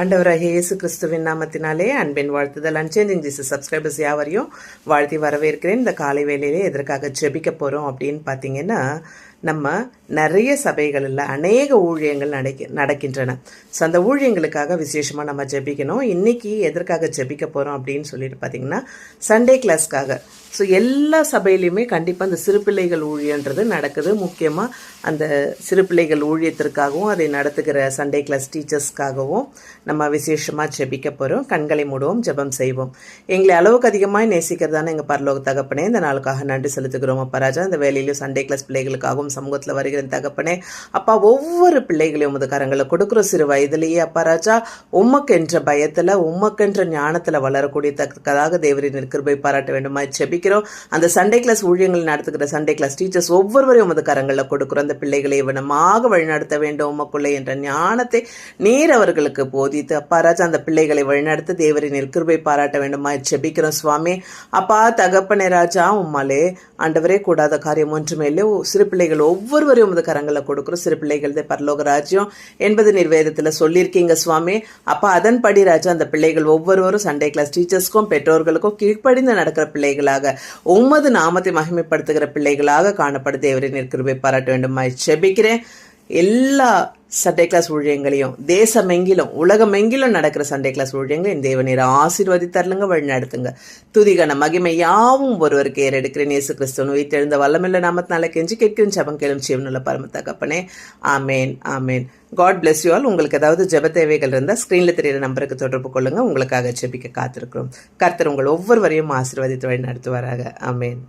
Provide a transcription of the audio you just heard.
ஆண்டவராகிய இயேசு கிறிஸ்துவின் நாமத்தினாலே அன்பின் வாழ்த்துதல். அன்சேஞ்சிங் ஜீசஸ் சப்ஸ்கிரைபர்ஸ் யாவரையும் வாழ்த்தி வரவேற்கிறேன். இந்த காலை வேளையிலே எதற்காக ஜெபிக்க போகிறோம் அப்படின்னு பார்த்தீங்கன்னா, நம்ம நிறைய சபைகளில் அநேக ஊழியங்கள் நடக்கின்றன. ஸோ அந்த ஊழியங்களுக்காக விசேஷமாக நம்ம ஜெபிக்கணும். இன்றைக்கி எதற்காக ஜெபிக்க போகிறோம் அப்படின்னு சொல்லிட்டு பார்த்தீங்கன்னா, சண்டே கிளாஸ்க்காக. ஸோ எல்லா சபையிலையுமே கண்டிப்பாக அந்த சிறு பிள்ளைகள் ஊழியன்றது நடக்குது. முக்கியமாக அந்த சிறு பிள்ளைகள் ஊழியத்திற்காகவும் அதை நடத்துகிற சண்டே கிளாஸ் டீச்சர்ஸ்க்காகவும் நம்ம விசேஷமாக ஜெபிக்க போகிறோம். கண்களை மூடுவோம், ஜெபம் செய்வோம். எங்களை அளவுக்கு அதிகமாக நேசிக்கிறதான எங்கள் பரலோக தகப்பனே, இந்த நாளுக்காக நன்றி செலுத்துகிறோம். அப்பா ராஜா, இந்த வேலையிலும் சண்டே கிளாஸ் பிள்ளைகளுக்காகவும் சமூகத்தில் வருகிற தகப்பனே, அப்பா ஒவ்வொரு பிள்ளைகளையும் உமது கரங்களை கொடுக்குற சிறு வயதிலேயே அப்பா ராஜா, உமக்கென்ற பயத்தில் உமக்கென்ற ஞானத்தில் வளரக்கூடியதாக தேவரின் கிருபை பாராட்ட வேண்டுமா ஜெபிக்கிறோம். அந்த சண்டே கிளாஸ் ஊழியங்கள் நடத்துகிற சண்டே கிளாஸ் டீச்சர்ஸ் ஒவ்வொருவரையும் உமது கரங்களில் கொடுக்குறோம். அந்த பிள்ளைகளை வனமாக வழிநடத்த வேண்டும் உமக்குள்ளே என்ற ஞானத்தை நீர் அவர்களுக்கு போதித்து அப்பா ராஜா, அந்த பிள்ளைகளை வழிநடத்த தேவரின் கிருபை பாராட்ட வேண்டுமா ஜெபிக்கிறோம். சுவாமி அப்பா தகப்பனே ராஜா, உம்மாலே ஆண்டவரே கூடாத காரியம் ஒன்றுமே இல்லை. சிறு பிள்ளைகள் ஒவ்வொருவரையும் உமது கரங்களில் கொடுக்குறோம். சிறு பிள்ளைகள் பரலோக ராஜ்யம் என்பது நிர்வேதத்தில் சொல்லியிருக்கீங்க சுவாமி. அப்பா அதன்படி ராஜா, அந்த பிள்ளைகள் ஒவ்வொருவரும் சண்டே கிளாஸ் டீச்சர்ஸ்க்கும் பெற்றோர்களுக்கும் கீழ்ப்படிந்து நடக்கிற பிள்ளைகளாக உமது நாமத்தை மகிமைப்படுத்துகிற பிள்ளைகளாக காணப்பட தேவரின் கிருபை பாராட்ட வேண்டுமா ஜெபிக்கிறேன். எல்லா சண்டே கிளாஸ் ஊழியங்களையும் தேசமெங்கிலும் உலகமெங்கிலும் நடக்கிற சண்டே கிளாஸ் ஊழியங்களையும் தேவநீர் ஆசீர்வதித்தரலுங்க, வழி நடத்துங்க. துதிகன மகிமை யாவும் ஒருவருக்கு ஏறெடுக்கிறேன். இயேசு கிறிஸ்துவன் உயிர்த்தெழுந்த வல்லமில்ல நாமத்தினால கெஞ்சி கேட்கிறேன். ஜெபம் கேளும் ஜீவனுள்ள பரம தகப்பனே. ஆமேன், ஆமேன். God bless you all. உங்களுக்கு ஏதாவது ஜெப தேவைகள் இருந்தால் ஸ்க்ரீனில் தெரிகிற நம்பருக்கு தொடர்பு கொள்ளுங்க. உங்களுக்காக ஜெபிக்க காத்திருக்கிறோம். கர்த்தர் உங்கள் ஒவ்வொருவரையும் ஆசீர்வதித்து வழி நடத்துவாராக. ஆமேன்.